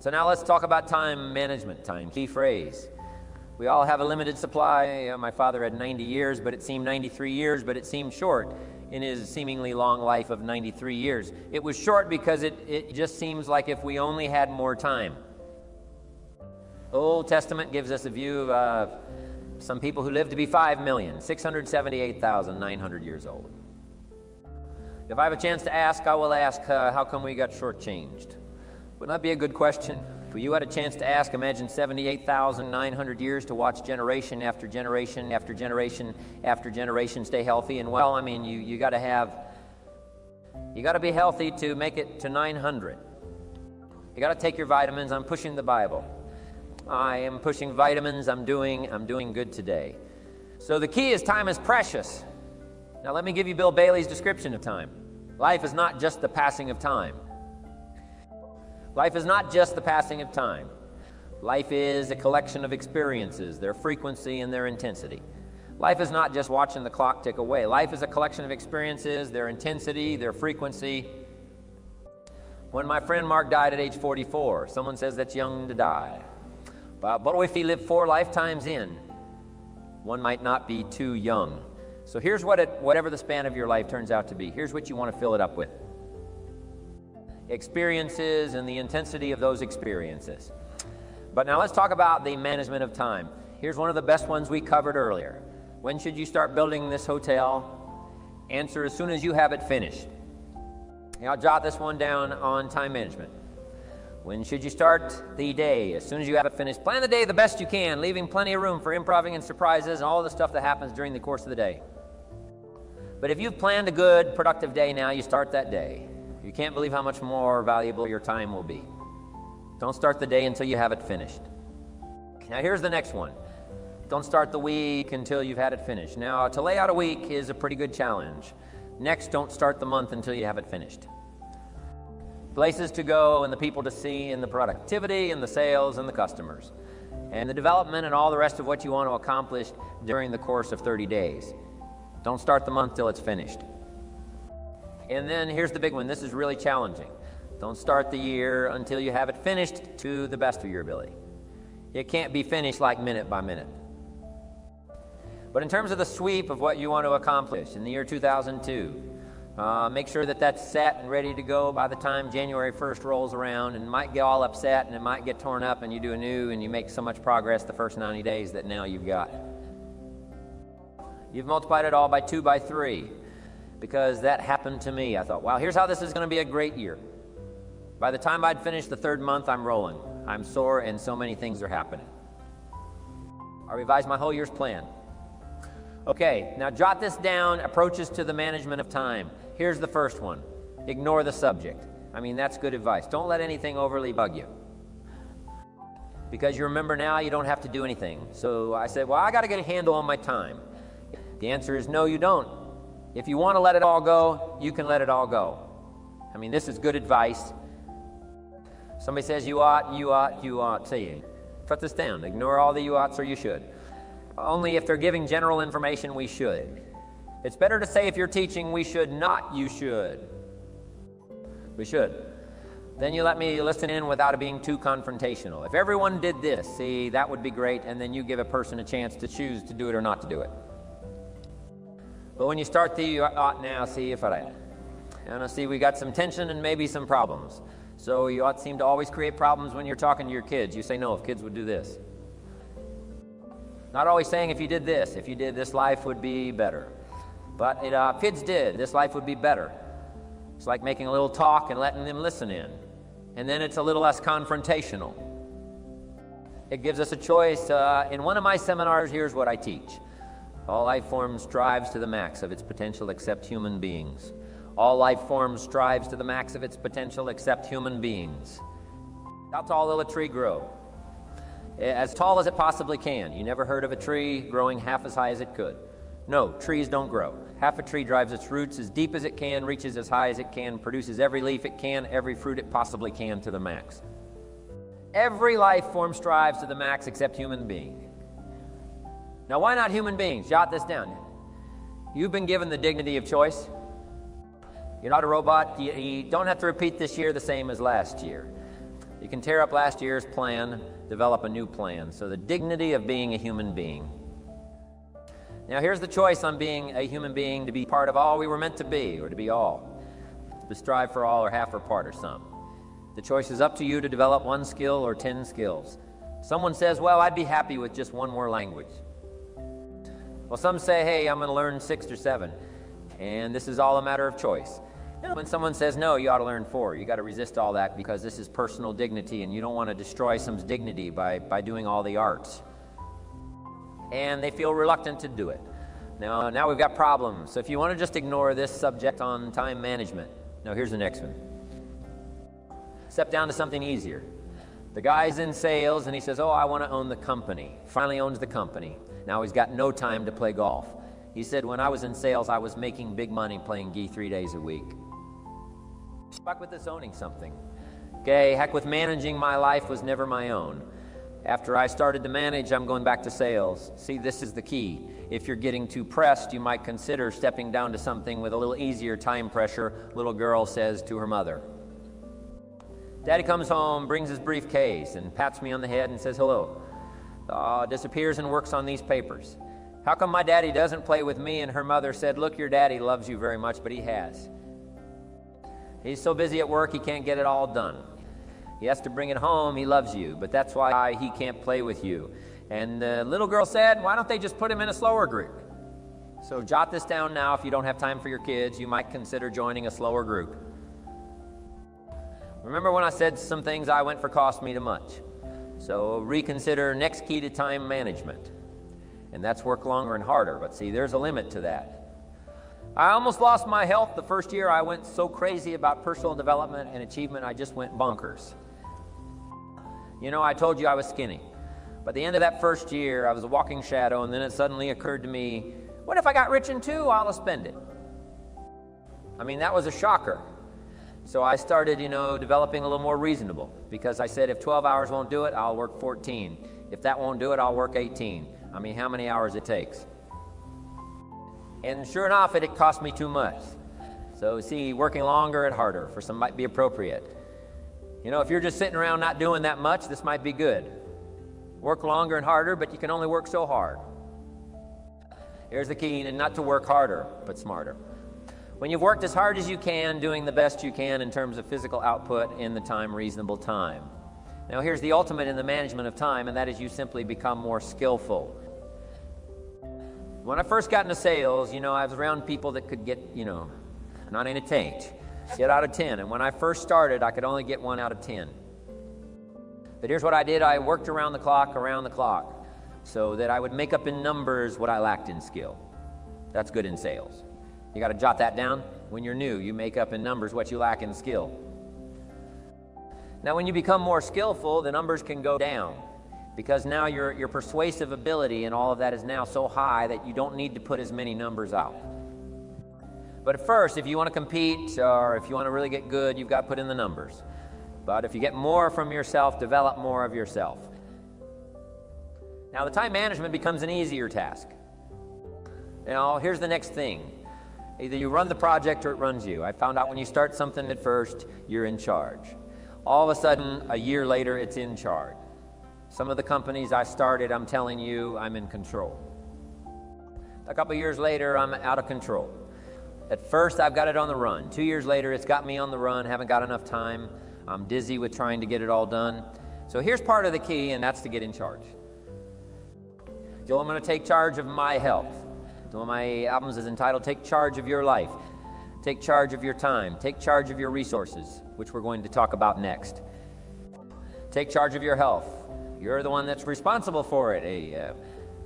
So now let's talk about time management. Time, key phrase. We all have a limited supply. My father had 90 years, but it seemed 93 years, but it seemed short in his seemingly long life of 93 years. It was short because it just seems like if we only had more time. Old Testament gives us a view of some people who lived to be 5,678,900 years old. If I have a chance to ask, I will ask, how come we got shortchanged? Wouldn't that be a good question? If you had a chance to ask, imagine 78,900 years to watch generation after generation after generation after generation stay healthy and well. I mean, you got to be healthy to make it to 900. You got to take your vitamins. I'm pushing the Bible. I am pushing vitamins. I'm doing good today. So the key is time is precious. Now let me give you Bill Bailey's description of time. Life is not just the passing of time. Life is not just the passing of time. Life is a collection of experiences, their frequency and their intensity. Life is not just watching the clock tick away. Life is a collection of experiences, their intensity, their frequency. When my friend Mark died at age 44, someone says that's young to die. But if he lived 4 lifetimes in, one might not be too young. So here's whatever the span of your life turns out to be, here's what you want to fill it up with. Experiences and the intensity of those experiences. But now let's talk about the management of time. Here's one of the best ones we covered earlier. When should you start building this hotel? Answer, as soon as you have it finished. Now jot this one down on time management. When should you start the day? As soon as you have it finished. Plan the day the best you can, leaving plenty of room for improving and surprises and all the stuff that happens during the course of the day. But if you've planned a good, productive day now, you start that day. You can't believe how much more valuable your time will be. Don't start the day until you have it finished. Now here's the next one. Don't start the week until you've had it finished. Now to lay out a week is a pretty good challenge. Next, don't start the month until you have it finished. Places to go and the people to see and the productivity and the sales and the customers. And the development and all the rest of what you want to accomplish during the course of 30 days. Don't start the month till it's finished. And then here's the big one. This is really challenging. Don't start the year until you have it finished to the best of your ability. It can't be finished like minute by minute. But in terms of the sweep of what you want to accomplish in the year 2002, make sure that that's set and ready to go by the time January 1st rolls around, and it might get all upset and it might get torn up and you do anew and you make so much progress the first 90 days that now you've got. You've multiplied it all by 2 by 3. Because that happened to me. I thought, wow, here's how this is going to be a great year. By the time I'd finished the 3rd month, I'm rolling. I'm sore and so many things are happening. I revised my whole year's plan. Okay, now jot this down, approaches to the management of time. Here's the first one. Ignore the subject. I mean, that's good advice. Don't let anything overly bug you. Because you remember now you don't have to do anything. So I said, well, I got to get a handle on my time. The answer is no, you don't. If you want to let it all go, you can let it all go. I mean, this is good advice. Somebody says you ought, say, put this down. Ignore all the you oughts or you should. Only if they're giving general information, we should. It's better to say if you're teaching, we should not, you should. We should. Then you let me listen in without it being too confrontational. If everyone did this, see, that would be great, and then you give a person a chance to choose to do it or not to do it. But when you start the you ought now, see if I, and I see we got some tension and maybe some problems. So you ought seem to always create problems when you're talking to your kids. You say, no, if kids would do this. Not always saying if you did this, life would be better. But if kids did, this life would be better. It's like making a little talk and letting them listen in. And then it's a little less confrontational. It gives us a choice. In one of my seminars, here's what I teach. All life forms strives to the max of its potential except human beings. All life forms strives to the max of its potential except human beings. How tall will a tree grow? As tall as it possibly can. You never heard of a tree growing half as high as it could. No, trees don't grow. Half a tree drives its roots as deep as it can, reaches as high as it can, produces every leaf it can, every fruit it possibly can to the max. Every life form strives to the max except human beings. Now, why not human beings? Jot this down. You've been given the dignity of choice. You're not a robot. You don't have to repeat this year the same as last year. You can tear up last year's plan, develop a new plan. So the dignity of being a human being. Now here's the choice on being a human being, to be part of all we were meant to be, or to be all. To strive for all, or half or part, or some. The choice is up to you to develop 1 skill or 10 skills. Someone says, well, I'd be happy with just 1 more language. Well, some say, hey, I'm going to learn 6 or 7. And this is all a matter of choice. When someone says, no, you ought to learn 4, you got to resist all that, because this is personal dignity, and you don't want to destroy someone's dignity by doing all the arts. And they feel reluctant to do it. Now we've got problems. So if you want to just ignore this subject on time management, now here's the next one. Step down to something easier. The guy's in sales, and he says, oh, I want to own the company. Finally owns the company. Now he's got no time to play golf. He said, when I was in sales, I was making big money playing gi 3 days a week. Stuck with this owning something. Okay, heck with managing, my life was never my own. After I started to manage, I'm going back to sales. See, this is the key. If you're getting too pressed, you might consider stepping down to something with a little easier time pressure, little girl says to her mother. Daddy comes home, brings his briefcase, and pats me on the head and says, hello. Disappears and works on these papers. How come my daddy doesn't play with me? And her mother said, look, your daddy loves you very much, but he has. He's so busy at work, he can't get it all done. He has to bring it home. He loves you, but that's why he can't play with you. And the little girl said, why don't they just put him in a slower group? So jot this down now. If you don't have time for your kids, you might consider joining a slower group. Remember when I said some things I went for cost me too much? So reconsider next key to time management. And that's work longer and harder. But see, there's a limit to that. I almost lost my health the first year. I went so crazy about personal development and achievement, I just went bonkers. You know, I told you I was skinny. But at the end of that first year, I was a walking shadow, and then it suddenly occurred to me, what if I got rich in 2? I'll spend it. I mean, that was a shocker. So I started, developing a little more reasonable, because I said if 12 hours won't do it, I'll work 14. If that won't do it, I'll work 18. I mean, how many hours it takes. And sure enough, it cost me too much. So see, working longer and harder for some might be appropriate. If you're just sitting around not doing that much, this might be good. Work longer and harder, but you can only work so hard. Here's the key, and not to work harder, but smarter. When you've worked as hard as you can, doing the best you can in terms of physical output in the reasonable time. Now here's the ultimate in the management of time, and that is you simply become more skillful. When I first got into sales, I was around people that could get, not in a taint, get out of 10. And when I first started, I could only get 1 out of 10. But here's what I did. I worked around the clock, so that I would make up in numbers what I lacked in skill. That's good in sales. You got to jot that down. When you're new, you make up in numbers what you lack in skill. Now, when you become more skillful, the numbers can go down, because now your persuasive ability and all of that is now so high that you don't need to put as many numbers out. But at first, if you want to compete or if you want to really get good, you've got to put in the numbers. But if you get more from yourself, develop more of yourself. Now, the time management becomes an easier task. Here's the next thing. Either you run the project or it runs you. I found out when you start something at first, you're in charge. All of a sudden, a year later, it's in charge. Some of the companies I started, I'm telling you, I'm in control. A couple years later, I'm out of control. At first, I've got it on the run. 2 years later, it's got me on the run, haven't got enough time. I'm dizzy with trying to get it all done. So here's part of the key, and that's to get in charge. Joel, I'm going to take charge of my health. One of my albums is entitled, Take Charge of Your Life. Take charge of your time. Take charge of your resources, which we're going to talk about next. Take charge of your health. You're the one that's responsible for it.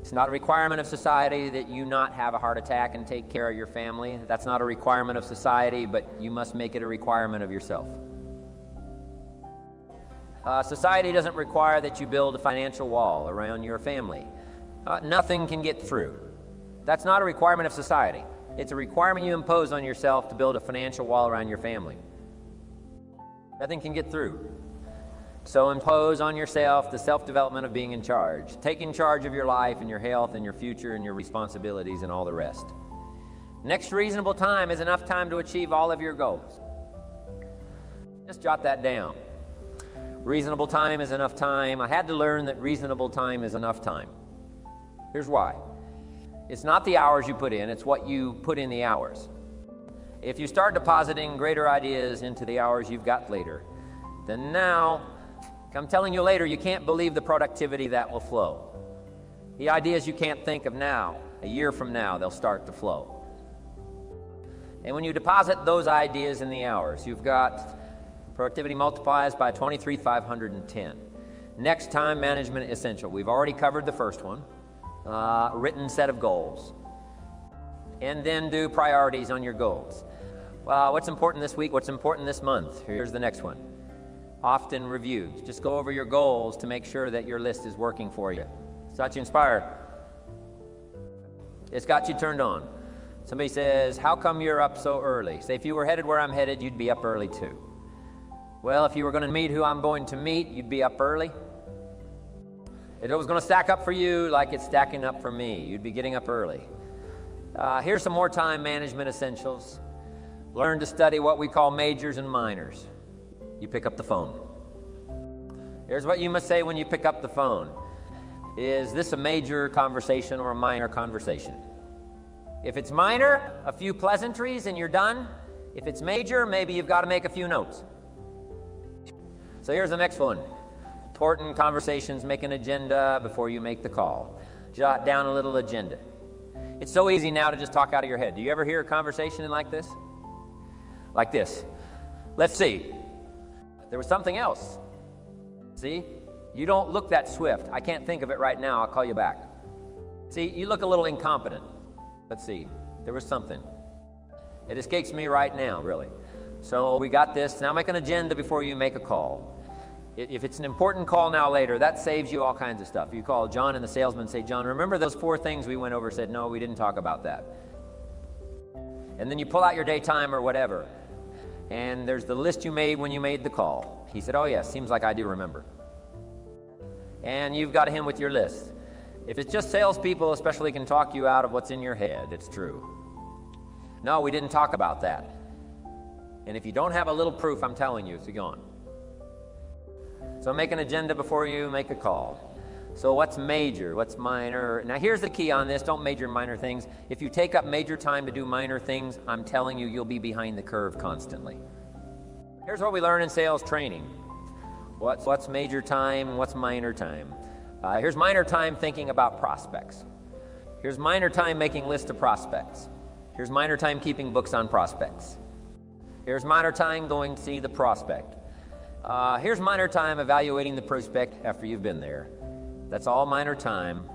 It's not a requirement of society that you not have a heart attack and take care of your family. That's not a requirement of society, but you must make it a requirement of yourself. Society doesn't require that you build a financial wall around your family. Nothing can get through. That's not a requirement of society. It's a requirement you impose on yourself to build a financial wall around your family. Nothing can get through. So impose on yourself the self-development of being in charge. Taking charge of your life and your health and your future and your responsibilities and all the rest. Next reasonable time is enough time to achieve all of your goals. Just jot that down. Reasonable time is enough time. I had to learn that reasonable time is enough time. Here's why. It's not the hours you put in, it's what you put in the hours. If you start depositing greater ideas into the hours you've got later, then now, I'm telling you later, you can't believe the productivity that will flow. The ideas you can't think of now, a year from now, they'll start to flow. And when you deposit those ideas in the hours, you've got productivity multiplies by 23,510. Next, time management essential. We've already covered the first one, written set of goals. And then do priorities on your goals. What's important this week? What's important this month? Here's the next one. Often reviews. Just go over your goals to make sure that your list is working for you. It's got you inspired. It's got you turned on. Somebody says, how come you're up so early? Say, if you were headed where I'm headed, you'd be up early too. Well, if you were going to meet who I'm going to meet, you'd be up early. If it was going to stack up for you like it's stacking up for me, you'd be getting up early. Here's some more time management essentials. Learn to study what we call majors and minors. You pick up the phone. Here's what you must say when you pick up the phone. Is this a major conversation or a minor conversation? If it's minor, a few pleasantries and you're done. If it's major, maybe you've got to make a few notes. So here's the next one. Important conversations, make an agenda before you make the call. Jot down a little agenda. It's so easy now to just talk out of your head. Do you ever hear a conversation like this? Like this. Let's see. There was something else. See? You don't look that swift. I can't think of it right now. I'll call you back. See, you look a little incompetent. Let's see. There was something. It escapes me right now, really. So we got this. Now make an agenda before you make a call. If it's an important call now later, that saves you all kinds of stuff. You call John and the salesman, say, John, remember those 4 things we went over? Said, no, we didn't talk about that. And then you pull out your daytime or whatever. And there's the list you made when you made the call. He said, oh yes, seems like I do remember. And you've got him with your list. If it's just salespeople especially can talk you out of what's in your head, it's true. No, we didn't talk about that. And if you don't have a little proof, I'm telling you, it's gone. So make an agenda before you make a call. So what's major? What's minor? Now here's the key on this. Don't major minor things. If you take up major time to do minor things, I'm telling you, you'll be behind the curve constantly. Here's what we learn in sales training. What's major time? What's minor time? Here's minor time thinking about prospects. Here's minor time making lists of prospects. Here's minor time keeping books on prospects. Here's minor time going to see the prospect. Here's minor time evaluating the prospect after you've been there. That's all minor time.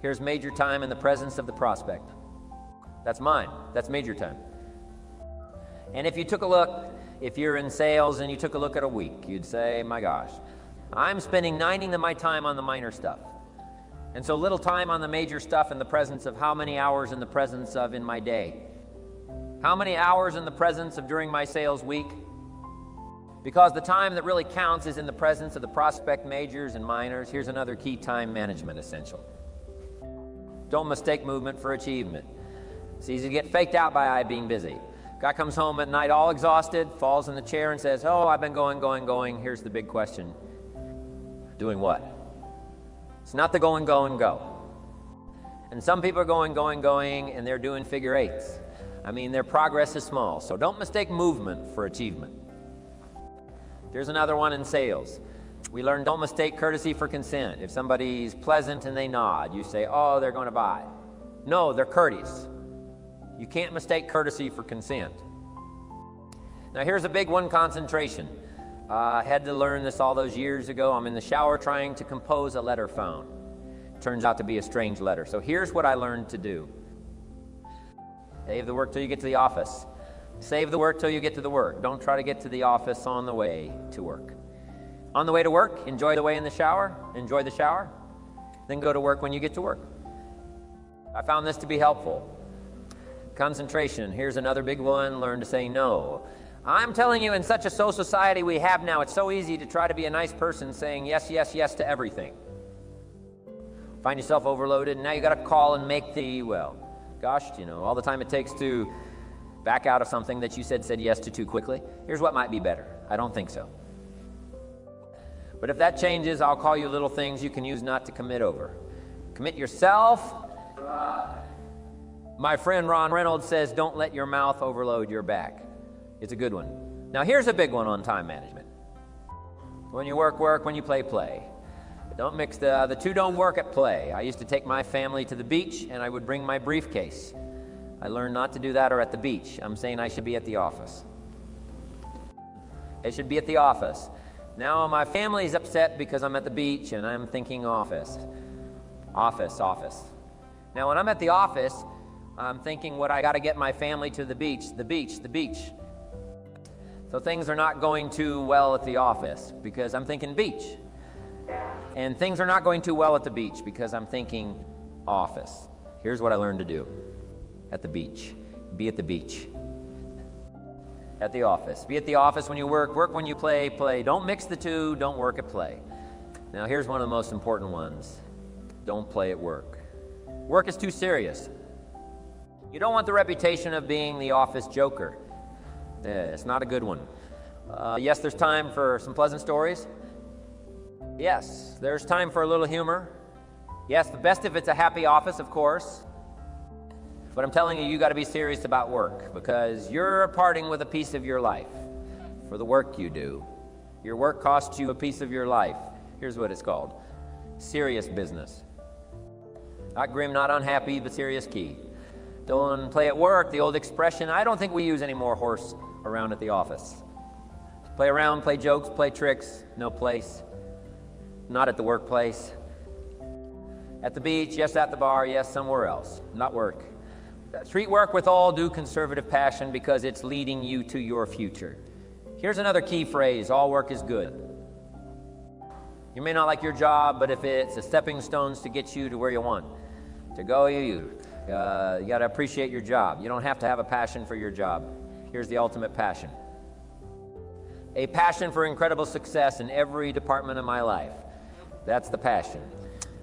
Here's major time in the presence of the prospect. That's mine. That's major time. And if you took a look, if you're in sales and you took a look at a week, you'd say, my gosh, I'm spending 90% of my time on the minor stuff. And so little time on the major stuff in the presence of how many hours in the presence of in my day? How many hours in the presence of during my sales week? Because the time that really counts is in the presence of the prospect majors and minors. Here's another key time management essential. Don't mistake movement for achievement. It's easy to get faked out by being busy. Guy comes home at night all exhausted, falls in the chair and says, oh, I've been going. Here's the big question. Doing what? It's not the go. And some people are going, and they're doing figure eights. I mean, their progress is small. So don't mistake movement for achievement. There's another one in sales. We learn don't mistake courtesy for consent. If somebody's pleasant and they nod, you say, oh, they're going to buy. No, they're courteous. You can't mistake courtesy for consent. Now here's a big one, concentration. I had to learn this all those years ago. I'm in the shower trying to compose a letter found. Turns out to be a strange letter. So here's what I learned to do. Save the work till you get to the office. Save the work till you get to the work. Don't try to get to the office on the way to work. On the way to work, enjoy the way in the shower. Enjoy the shower. Then go to work when you get to work. I found this to be helpful. Concentration. Here's another big one. Learn to say no. I'm telling you, in such a social society we have now, it's so easy to try to be a nice person saying yes, yes, yes to everything. Find yourself overloaded, and now you got to call and make the, all the time it takes to back out of something that you said yes to too quickly. Here's what might be better. I don't think so. But if that changes, I'll call you little things you can use not to commit over. Commit yourself. My friend Ron Reynolds says, don't let your mouth overload your back. It's a good one. Now here's a big one on time management. When you work, work. When you play, play. Don't mix the two don't work at play. I used to take my family to the beach and I would bring my briefcase. I learned not to do that or at the beach. I'm saying I should be at the office. I should be at the office. Now my family's upset because I'm at the beach and I'm thinking office. Office, office. Now when I'm at the office, I'm thinking what I got to get my family to the beach, the beach, the beach. So things are not going too well at the office because I'm thinking beach. And things are not going too well at the beach because I'm thinking office. Here's what I learned to do at the beach. Be at the beach. At the office. Be at the office when you work, work when you play, play. Don't mix the two, don't work at play. Now here's one of the most important ones. Don't play at work. Work is too serious. You don't want the reputation of being the office joker. It's not a good one. Yes, there's time for some pleasant stories. Yes, there's time for a little humor. Yes, the best if it's a happy office, of course. But I'm telling you, you got to be serious about work because you're parting with a piece of your life for the work you do. Your work costs you a piece of your life. Here's what it's called. Serious business. Not grim, not unhappy, but serious key. Don't play at work, the old expression. I don't think we use any more horse around at the office. Play around, play jokes, play tricks, no place. Not at the workplace. At the beach, yes, at the bar, yes, somewhere else. Not work. Treat work with all due conservative passion because it's leading you to your future. Here's another key phrase, all work is good. You may not like your job, but if it's a stepping stones to get you to where you want to go, you got to appreciate your job. You don't have to have a passion for your job. Here's the ultimate passion. A passion for incredible success in every department of my life. That's the passion.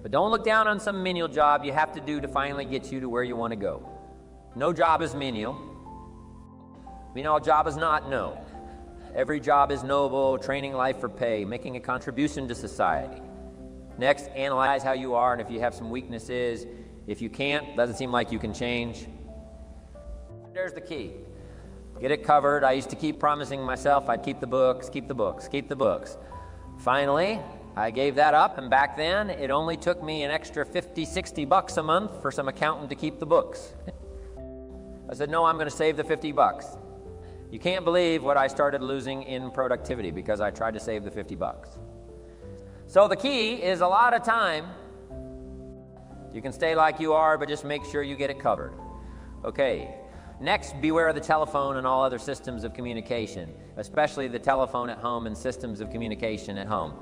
But don't look down on some menial job you have to do to finally get you to where you want to go. No job is menial. Menial job is not, no. Every job is noble, training life for pay, making a contribution to society. Next, analyze how you are and if you have some weaknesses. If you can't, doesn't seem like you can change. There's the key. Get it covered. I used to keep promising myself I'd keep the books, keep the books, keep the books. Finally, I gave that up, and back then, it only took me an extra $50-$60 a month for some accountant to keep the books. I said, no, I'm going to save the $50. You can't believe what I started losing in productivity because I tried to save the $50. So the key is a lot of time. You can stay like you are, but just make sure you get it covered. Okay. Next, beware of the telephone and all other systems of communication, especially the telephone at home and systems of communication at home.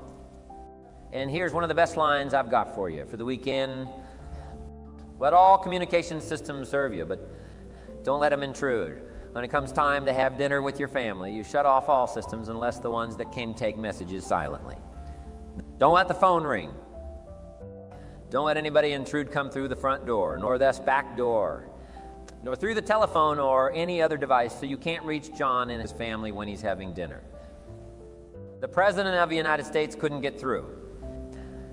And here's one of the best lines I've got for you for the weekend. Let all communication systems serve you, but don't let them intrude. When it comes time to have dinner with your family, you shut off all systems unless the ones that can take messages silently. Don't let the phone ring. Don't let anybody intrude come through the front door, nor this back door, nor through the telephone or any other device, so you can't reach John and his family when he's having dinner. The President of the United States couldn't get through.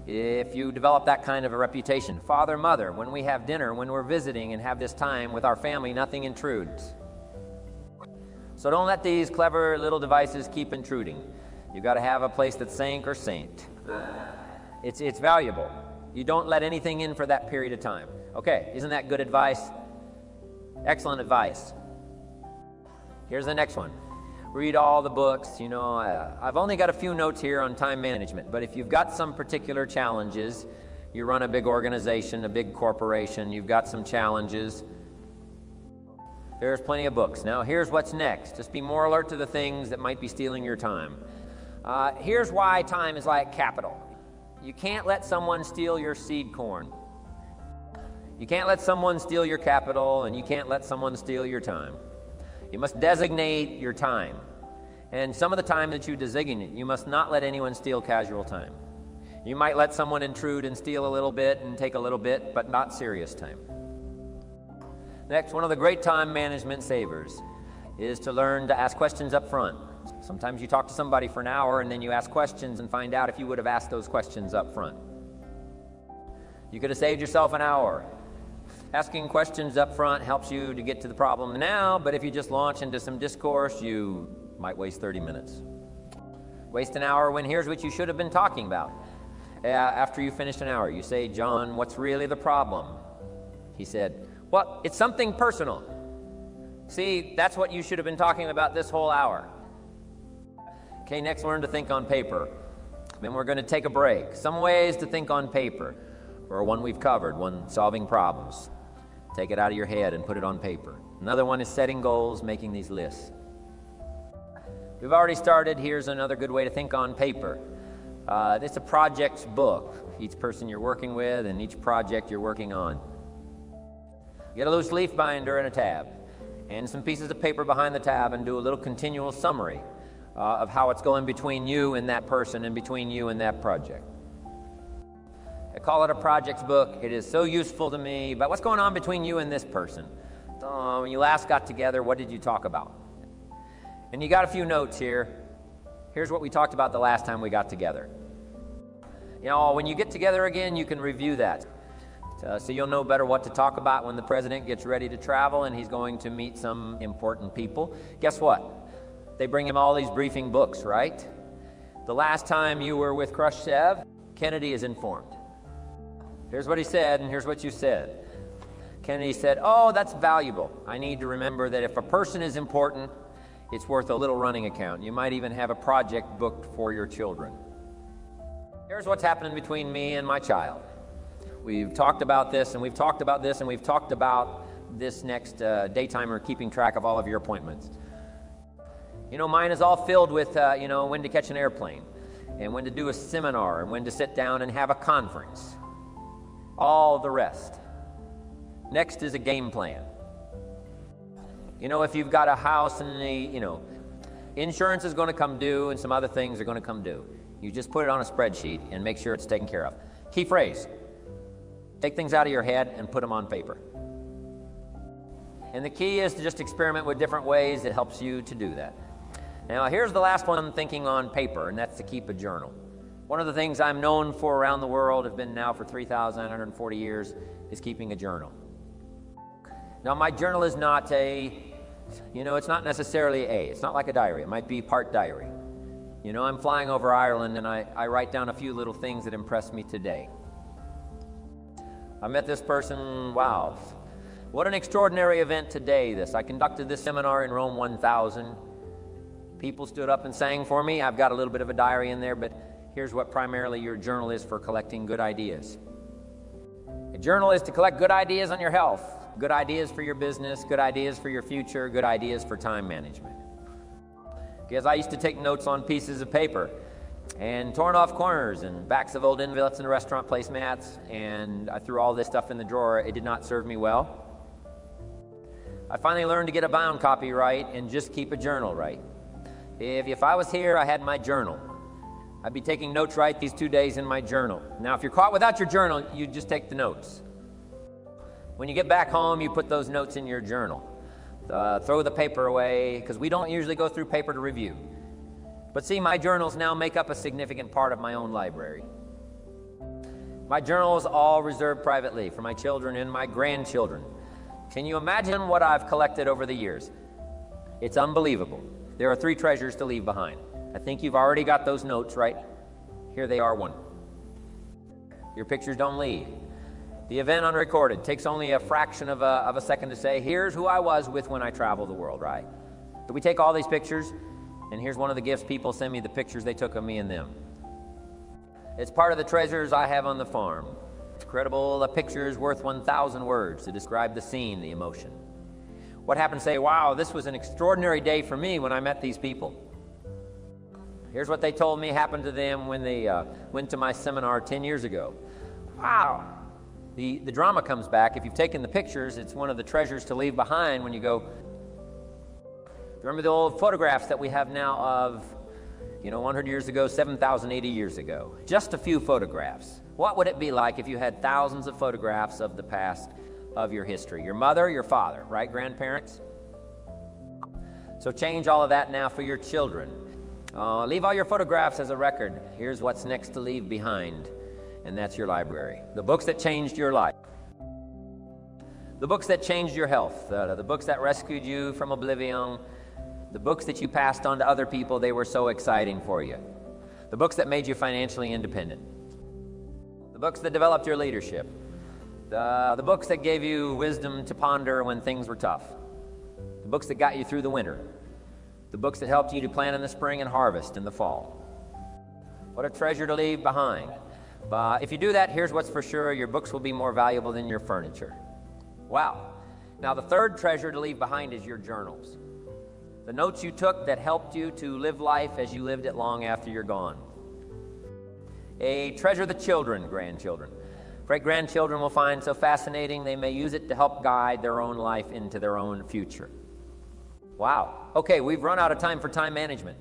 If you develop that kind of a reputation, father, mother, when we have dinner, when we're visiting and have this time with our family, nothing intrudes. So don't let these clever little devices keep intruding. You've got to have a place that's sank or saint. It's valuable. You don't let anything in for that period of time. Okay, isn't that good advice? Excellent advice. Here's the next one. Read all the books. You know, I've only got a few notes here on time management, but if you've got some particular challenges, you run a big organization, a big corporation, you've got some challenges, there's plenty of books. Now, here's what's next. Just be more alert to the things that might be stealing your time. Here's why time is like capital. You can't let someone steal your seed corn. You can't let someone steal your capital, and you can't let someone steal your time. You must designate your time. And some of the time that you designate, you must not let anyone steal casual time. You might let someone intrude and steal a little bit and take a little bit, but not serious time. Next, one of the great time management savers is to learn to ask questions up front. Sometimes you talk to somebody for an hour and then you ask questions and find out if you would have asked those questions up front. You could have saved yourself an hour. Asking questions up front helps you to get to the problem now, but if you just launch into some discourse, you might waste 30 minutes. Waste an hour when here's what you should have been talking about. After you finished an hour, you say, John, what's really the problem? He said, well, it's something personal. See, that's what you should have been talking about this whole hour. Okay, next learn to think on paper. Then we're going to take a break. Some ways to think on paper, or one we've covered, one solving problems. Take it out of your head and put it on paper. Another one is setting goals, making these lists. We've already started. Here's another good way to think on paper. It's a project's book, each person you're working with and each project you're working on. Get a loose leaf binder and a tab, and some pieces of paper behind the tab, and do a little continual summary of how it's going between you and that person and between you and that project. I call it a project's book. It is so useful to me. But what's going on between you and this person? When you last got together, what did you talk about? And you got a few notes here. Here's what we talked about the last time we got together. You know, when you get together again, you can review that. So you'll know better what to talk about when the president gets ready to travel and he's going to meet some important people. Guess what? They bring him all these briefing books, right? The last time you were with Khrushchev, Kennedy is informed. Here's what he said, and here's what you said. Kennedy said, oh, that's valuable. I need to remember that if a person is important, it's worth a little running account. You might even have a project booked for your children. Here's what's happening between me and my child. We've talked about this, and we've talked about this, and we've talked about this next daytimer, keeping track of all of your appointments. You know, mine is all filled with, when to catch an airplane, and when to do a seminar, and when to sit down and have a conference. All the rest. Next is a game plan. You know, if you've got a house and insurance is going to come due and some other things are going to come due, you just put it on a spreadsheet and make sure it's taken care of. Key phrase: take things out of your head and put them on paper. And the key is to just experiment with different ways that helps you to do that. Now, here's the last one, thinking on paper, and that's to keep a journal. One of the things I'm known for around the world, have been now for 3,940 years, is keeping a journal. Now, my journal is not it's not necessarily it's not like a diary. It might be part diary. You know, I'm flying over Ireland, and I write down a few little things that impressed me today. I met this person, wow. What an extraordinary event today, I conducted this seminar in Rome 1000. People stood up and sang for me. I've got a little bit of a diary in there, but here's what primarily your journal is for: collecting good ideas. A journal is to collect good ideas on your health, good ideas for your business, good ideas for your future, good ideas for time management. Because I used to take notes on pieces of paper and torn off corners and backs of old envelopes and restaurant placemats, and I threw all this stuff in the drawer. It did not serve me well. I finally learned to get a bound copy right and just keep a journal right. If I was here, I had my journal. I'd be taking notes right these 2 days in my journal. Now, if you're caught without your journal, you just take the notes. When you get back home, you put those notes in your journal. Throw the paper away, because we don't usually go through paper to review. But see, my journals now make up a significant part of my own library. My journal is all reserved privately for my children and my grandchildren. Can you imagine what I've collected over the years? It's unbelievable. There are 3 treasures to leave behind. I think you've already got those notes, right? Here they are. 1. Your pictures don't leave. The event unrecorded takes only a fraction of a second to say, here's who I was with when I traveled the world, right? So we take all these pictures, and here's one of the gifts. People send me the pictures they took of me and them. It's part of the treasures I have on the farm. It's incredible. A picture is worth 1,000 words to describe the scene, the emotion. What happened to say, wow, this was an extraordinary day for me when I met these people. Here's what they told me happened to them when they went to my seminar 10 years ago. Wow. The drama comes back. If you've taken the pictures, it's one of the treasures to leave behind when you go. Remember the old photographs that we have now of, 100 years ago, 7,080 years ago? Just a few photographs. What would it be like if you had thousands of photographs of the past of your history? Your mother, your father, right? Grandparents? So change all of that now for your children. Leave all your photographs as a record. Here's what's next to leave behind, and that's your library. The books that changed your life. The books that changed your health. The books that rescued you from oblivion. The books that you passed on to other people. They were so exciting for you. The books that made you financially independent. The books that developed your leadership. The books that gave you wisdom to ponder when things were tough. The books that got you through the winter. The books that helped you to plant in the spring and harvest in the fall. What a treasure to leave behind. But if you do that, here's what's for sure. Your books will be more valuable than your furniture. Wow. Now the third treasure to leave behind is your journals. The notes you took that helped you to live life as you lived it long after you're gone. Treasure the children, grandchildren. Great-grandchildren will find so fascinating they may use it to help guide their own life into their own future. Wow. Okay, we've run out of time for time management.